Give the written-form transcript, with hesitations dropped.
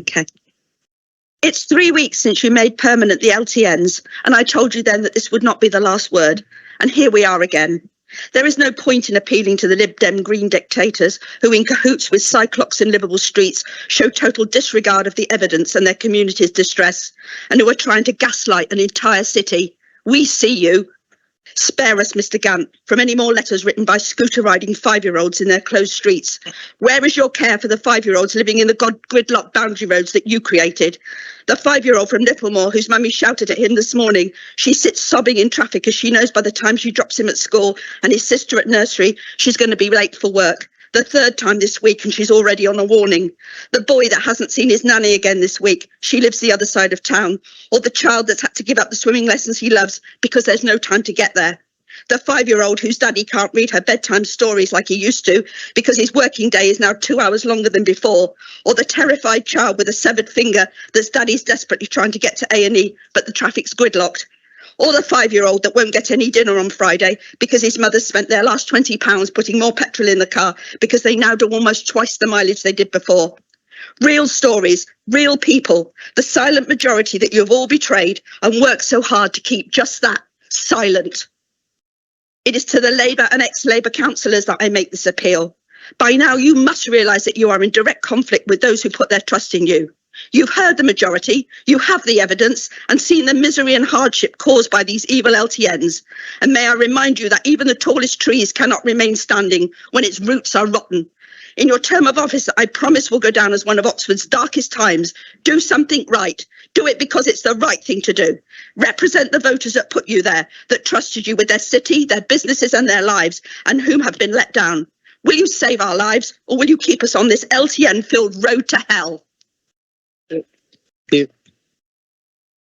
Okay. It's 3 weeks since you made permanent the LTNs, and I told you then that this would not be the last word. And here we are again. There is no point in appealing to the Lib Dem Green dictators who, in cahoots with Cyclops in livable streets, show total disregard of the evidence and their community's distress, and who are trying to gaslight an entire city. We see you. Spare us, Mr. Gant, from any more letters written by scooter-riding 5-year-olds in their closed streets. Where is your care for the 5-year-olds living in the gridlock boundary roads that you created? The 5-year-old from Littlemore, whose mummy shouted at him this morning, she sits sobbing in traffic as she knows by the time she drops him at school and his sister at nursery, she's going to be late for work. The 3rd time this week and she's already on a warning. The boy that hasn't seen his nanny again this week, she lives the other side of town. Or the child that's had to give up the swimming lessons he loves because there's no time to get there. The 5-year-old whose daddy can't read her bedtime stories like he used to because his working day is now 2 hours longer than before. Or the terrified child with a severed finger that's daddy's desperately trying to get to A&E but the traffic's gridlocked. Or the 5-year-old that won't get any dinner on Friday because his mother spent their last £20 putting more petrol in the car because they now do almost twice the mileage they did before. Real stories, real people, the silent majority that you have all betrayed and worked so hard to keep just that, silent. It is to the Labour and ex-Labour councillors that I make this appeal. By now you must realise that you are in direct conflict with those who put their trust in you. You've heard the majority, you have the evidence and seen the misery and hardship caused by these evil LTNs. And may I remind you that even the tallest trees cannot remain standing when its roots are rotten. In your term of office that I promise will go down as one of Oxford's darkest times, do something right. Do it because it's the right thing to do. Represent the voters that put you there, that trusted you with their city, their businesses and their lives, and whom have been let down. Will you save our lives or will you keep us on this LTN-filled road to hell? Thank you.